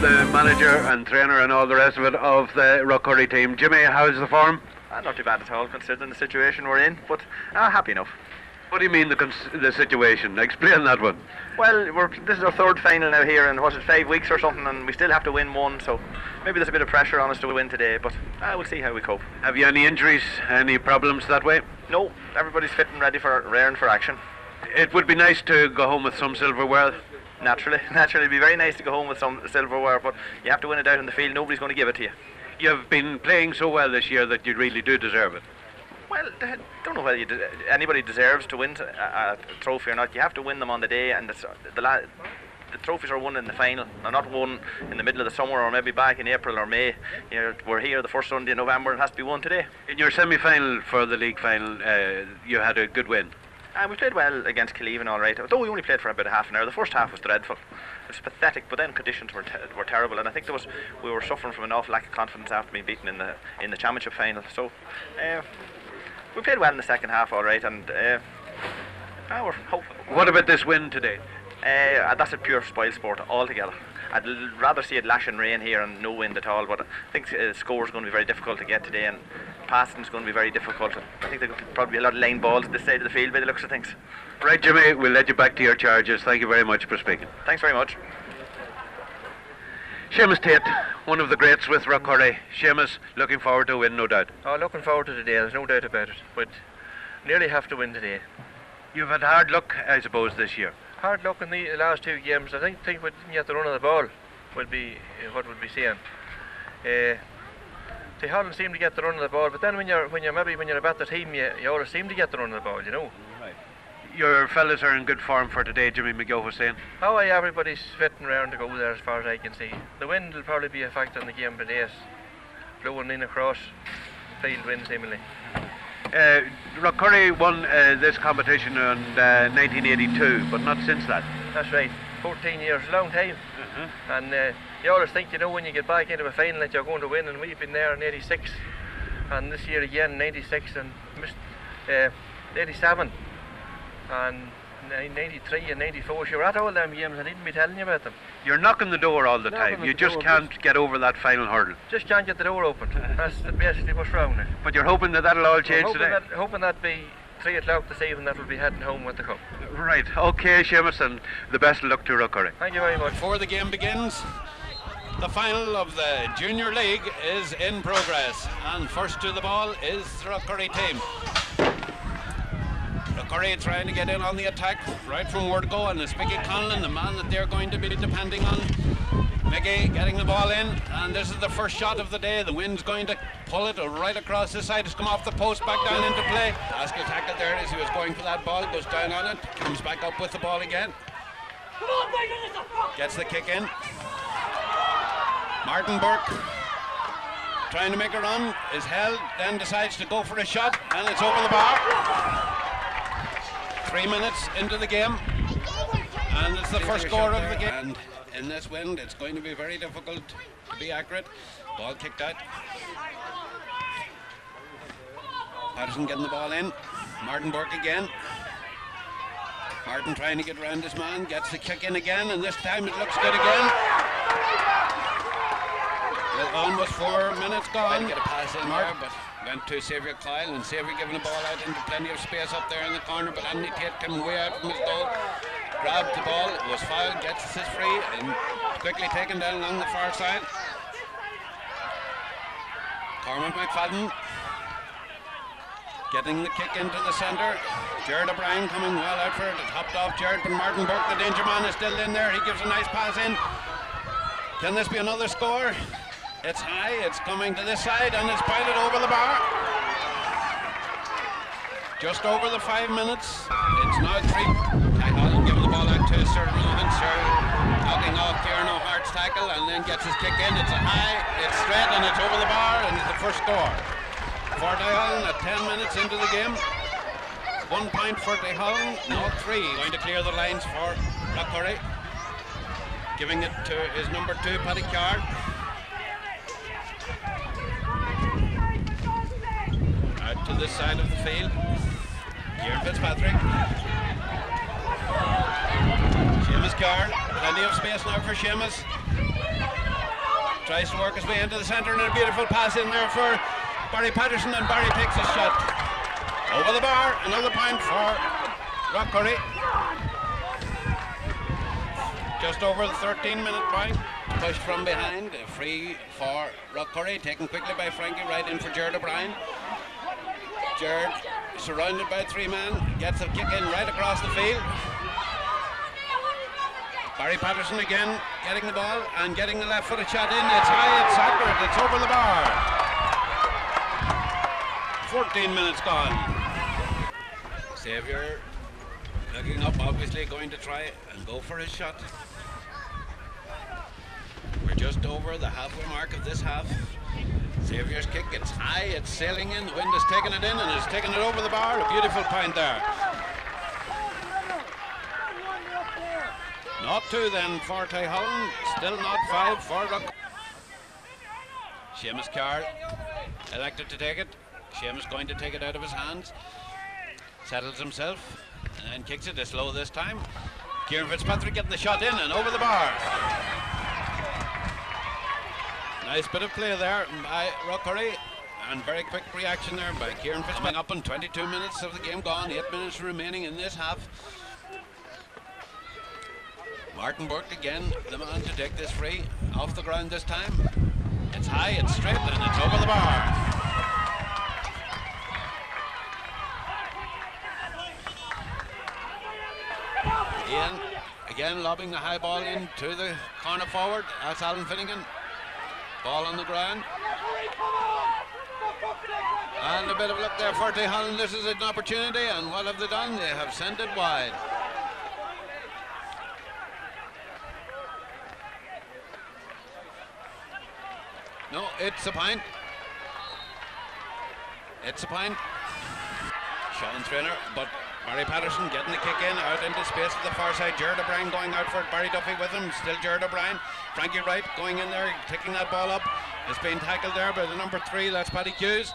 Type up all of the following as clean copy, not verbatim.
the manager and trainer and all the rest of it of the Rockcorry team. Jimmy, how's the form? Not too bad at all, considering the situation we're in, but happy enough. What do you mean the situation? Explain that one. Well, this is our third final now here in, 5 weeks or something, and we still have to win one, so maybe there's a bit of pressure on us to win today, but we'll see how we cope. Have you any injuries, any problems that way? No, everybody's fit and ready raring for action. It would be nice to go home with some silverware. Naturally, it'd be very nice to go home with some silverware, but you have to win it out in the field. Nobody's going to give it to you. You've been playing so well this year that you really do deserve it. Well, I don't know whether anybody deserves to win a trophy or not. You have to win them on the day, and the trophies are won in the final. They're not won in the middle of the summer or maybe back in April or May. We're here the first Sunday in November, and it has to be won today. In your semi-final for the league final, you had a good win. We played well against Killeven, all right. Although we only played for about half an hour. The first half was dreadful. It was pathetic, but then conditions were terrible, and I think we were suffering from an awful lack of confidence after being beaten in the championship final. So we played well in the second half, all right, and we're hopeful. What about this win today? That's a pure spoil sport altogether. I'd rather see it lashing rain here and no wind at all, but I think the score is going to be very difficult to get today, and passing is going to be very difficult. I think there'll probably be a lot of line balls this side of the field by the looks of things. Right, Jimmy, we'll let you back to your charges. Thank you very much for speaking. Thanks very much. Seamus Tate, one of the greats with Rockcorry. Seamus, looking forward to a win, no doubt. Oh, looking forward to today, there's no doubt about it, but nearly have to win today. You've had hard luck, I suppose, this year. Hard luck in the last two games. I think we didn't get the run of the ball would be what we'd be saying. Tyholland seem to get the run of the ball, but then when you're a better team, you always seem to get the run of the ball, you know. Right. Your fellas are in good form for today, Jimmy McGill was saying. Oh, aye, everybody's fitting round to go there as far as I can see. The wind will probably be a factor in the game today. It's blowing in across field wind seemingly. Rockcorry won this competition in 1982, but not since that. That's right, 14 years, a long time. And you always think, you know, when you get back into a final that you're going to win, and we've been there in 86, and this year again in 86, and missed 87, and 93 and 94. Sure, at all them games, I needn't be telling you about them. You're knocking the door all the time. You just can't get over that final hurdle. Just can't get the door open. That's basically what's wrong now. But you're hoping that'll all change today? Hoping that be 3 o'clock this evening that we'll be heading home with the cup. Right, okay, Seamus, and the best of luck to Rockcorry. Thank you very much. Before the game begins, the final of the Junior League is in progress, and first to the ball is the Rockcorry team. Rockcorry trying to get in on the attack right from where to go, and it's Mickey Conlon, the man that they're going to be depending on. Mickey getting the ball in, and this is the first shot of the day. The wind's going to pull it right across this side. It's come off the post, back down into play. Haskell tackled there as he was going for that ball, goes down on it, comes back up with the ball again. Gets the kick in. Martin Burke trying to make a run, is held, then decides to go for a shot, and it's over the bar. 3 minutes into the game, and it's the first score of the game. And in this wind, it's going to be very difficult to be accurate. Ball kicked out. Patterson getting the ball in. Martin Burke again. Martin trying to get around his man, gets the kick in again, and this time it looks good again. With almost 4 minutes gone. Get a pass in there, but went to Xavier Kyle, and Xavier giving the ball out into plenty of space up there in the corner, but Andy Tate came way out from his goal. Grabbed the ball, it was fouled, gets his free, and quickly taken down along the far side. Cormac McFadden getting the kick into the centre. Jared O'Brien coming well out for it. It hopped off Jared, but Martin Burke, the danger man, is still in there. He gives a nice pass in. Can this be another score? It's high, it's coming to this side, and it's pointed over the bar. Just over the 5 minutes. It's now 3. Tyholland giving the ball out to Sir Rowan. Sir knocking off Tierno Hart's tackle, and then gets his kick in. It's a high, it's straight, and it's over the bar, and it's the first score. For Tyholland at 10 minutes into the game. 1 point for Tyholland, no 3. Going to clear the lines for Rockcorry. Giving it to his number 2, Paddy Card. Out to this side of the field. Here Fitzpatrick. Seamus Card. Plenty of space now for Seamus. tries to work his way into the centre, and a beautiful pass in there for Barry Patterson, and Barry takes his shot over the bar. Another point for Rockcorry. Just over the 13-minute point. Pushed from behind, free for Rockcorry, taken quickly by Frankie Wright in for Jared O'Brien. Jared, surrounded by 3 men, gets a kick in right across the field. Barry Patterson again getting the ball and getting the left-footed shot in. It's high, it's accurate, it's over the bar. 14 minutes gone. Xavier looking up, obviously going to try and go for his shot. We're just over the halfway mark of this half. Xavier's kick, it's high, it's sailing in, the wind is taking it in and it's taking it over the bar. A beautiful point there. 0-2 then for Tyholland, still 0-5 for Rock. Seamus Carr elected to take it. Seamus going to take it out of his hands. Settles himself and kicks it slow this time. Kieran Fitzpatrick getting the shot in and over the bar. Nice bit of play there by Rockcorry, and very quick reaction there by Kieran Fitzpatrick. Up in 22 minutes of the game gone, 8 minutes remaining in this half. Martin Burke again, the man to take this free, off the ground this time. It's high, it's straight, and it's over the bar. Ian again lobbing the high ball into the corner forward. That's Alan Finnegan. Ball on the ground. And a bit of luck there for Tyholland. This is an opportunity, and what have they done? They have sent it wide. No, it's a point. It's a point. Sean Trainer, but Barry Patterson getting the kick in, out into space to the far side. Jared O'Brien going out for it. Barry Duffy with him, still Jared O'Brien. Frankie Wright going in there, taking that ball up. It's being tackled there by the number 3, that's Paddy Hughes.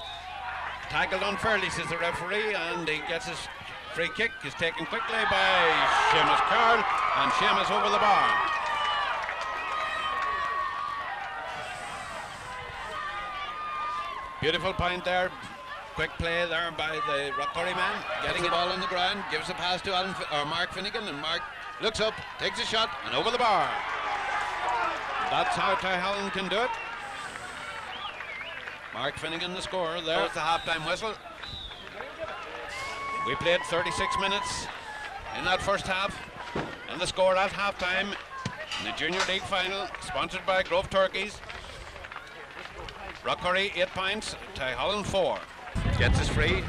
Tackled unfairly, says the referee, and he gets his free kick. Is taken quickly by Seamus Carl, and Seamus over the bar. Beautiful point there. Quick play there by the Rockcorry man, getting the ball on the ground, gives a pass to Mark Finnegan, and Mark looks up, takes a shot, and over the bar. That's how Tyholland can do it. Mark Finnegan, the scorer. There's the half-time whistle. We played 36 minutes in that first half, and the score at half-time in the Junior League final, sponsored by Grove Turkeys. Rockcorry 8 points, Tyholland 4. Gets us free.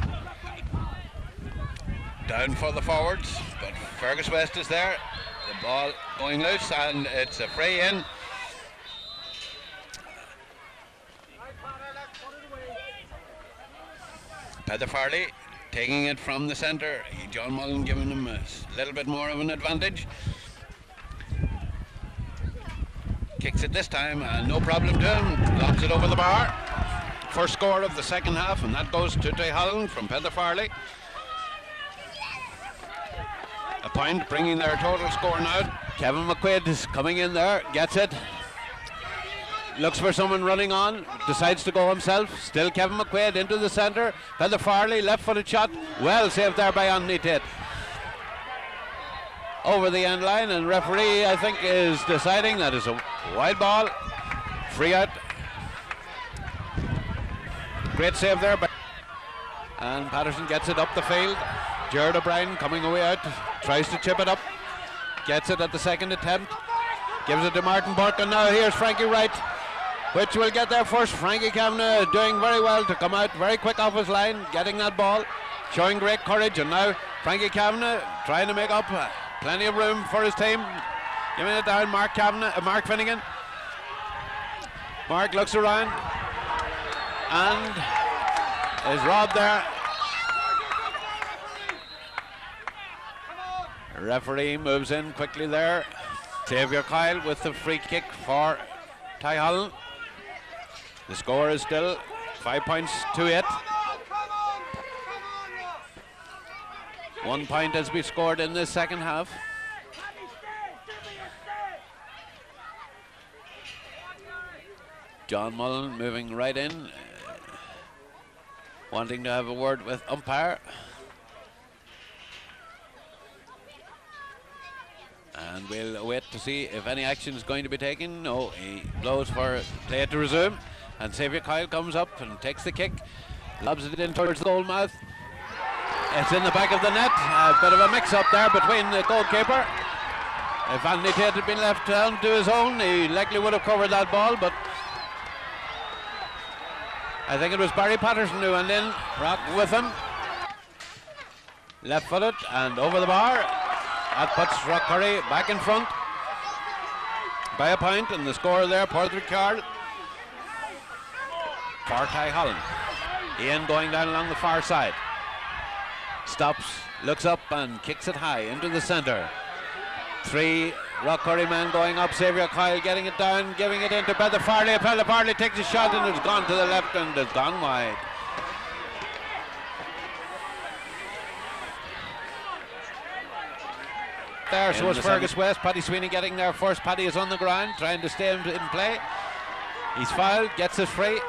Down for the forwards, but Fergus West is there. The ball going loose, and it's a free in. Peter Farley taking it from the centre. John Mullen giving him a little bit more of an advantage. Kicks it this time, and no problem to him. Lobs it over the bar. First score of the second half, and that goes to Tyholland from Peter Farley. A point, bringing their total score now. Kevin McQuaid is coming in there, gets it. Looks for someone running on, decides to go himself. Still Kevin McQuaid into the centre. Peter Farley, left-footed shot. Well saved there by Anthony Tate. Over the end line, and referee, I think, is deciding that is a wide ball. Free out. Great save there. And Patterson gets it up the field. Jared O'Brien coming away out, tries to chip it up. Gets it at the second attempt. Gives it to Martin Burke, and now here's Frankie Wright, which will get there first. Frankie Kavanagh doing very well to come out very quick off his line, getting that ball, showing great courage, and now Frankie Kavanagh trying to make up plenty of room for his team. Giving it down, Mark Finnegan. Mark looks around and is robbed there. The referee moves in quickly there. Xavier Kyle with the free kick for Tyholland. The score is still 5 points to 8. 1 point has been scored in the second half. John Mullen moving right in, wanting to have a word with umpire. And we'll wait to see if any action is going to be taken. No, he blows for play to resume. And Xavier Kyle comes up and takes the kick, lobs it in towards the goal mouth. It's in the back of the net. A bit of a mix-up there between the goalkeeper. If Anthony Tate had been left down to his own, he likely would have covered that ball, but I think it was Barry Patterson who went in, Rock with him. Left-footed and over the bar. That puts Rockcorry back in front by a point, and the score there, Padraig Carl for Tyholland. Ian going down along the far side. Stops, looks up and kicks it high into the centre. 3 Rockcorry men going up. Xavier Kyle getting it down, giving it into Peter Farley. Peter Farley takes a shot and it's gone to the left and it's gone wide. There, so is Fergus West. Paddy Sweeney getting there first. Paddy is on the ground trying to stay in play. He's fouled, gets it free.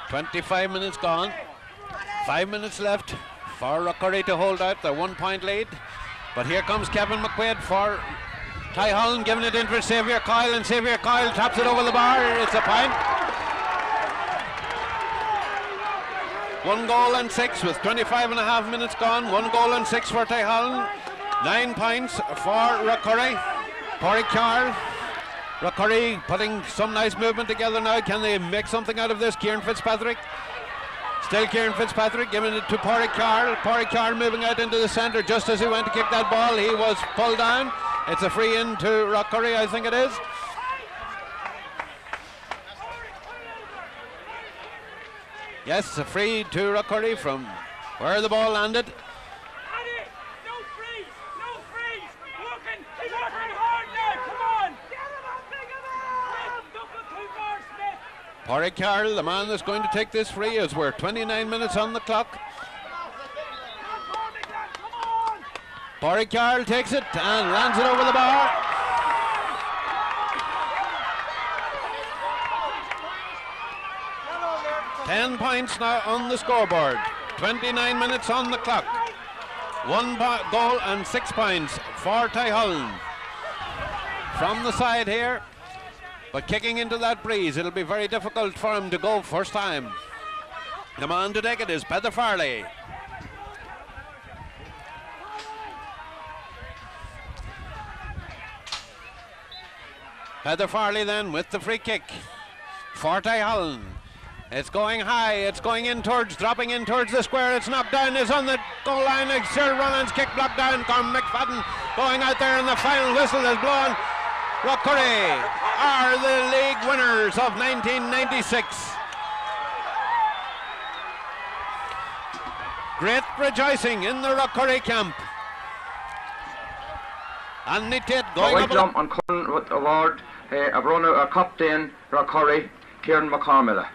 "25 minutes gone, 5 minutes left for Rockcorry to hold out their 1 point lead. But here comes Kevin McQuaid for Tyholland, giving it in for Xavier Kyle, and Xavier Kyle taps it over the bar. It's a point. 1 goal and 6 with 25.5 minutes gone. 1 goal and 6 for Tyholland. 9 points for Rockcorry. Padraig Carl. Rockcorry putting some nice movement together now. Can they make something out of this? Kieran Fitzpatrick. Still Kieran Fitzpatrick giving it to Padraig Carl. Padraig Carl moving out into the centre just as he went to kick that ball. He was pulled down. It's a free in to Rockcorry, I think it is. Yes, a free to Rockcorry from where the ball landed. Padraig Carl, the man that's going to take this free, as we're 29 minutes on the clock. Padraig Carl takes it and lands it over the bar. Ten points now on the scoreboard. 29 minutes on the clock. 1 goal and 6 points for Tyholland. From the side here. But kicking into that breeze, it'll be very difficult for him to go first time. The man to take it is Peter Farley. Peter Farley then with the free kick for Tyholland. It's going high, it's going in towards, dropping in towards the square. It's knocked down, it's on the goal line. Cyril Rowland's kick blocked down. Cormac McFadden going out there, and the final whistle is blown. Rockcorry are the league winners of 1996. Great rejoicing in the Rockcorry camp. And Tate going up. Jump on Cullen with the award. I've run a captain Rockcorry, Kieran McCormill.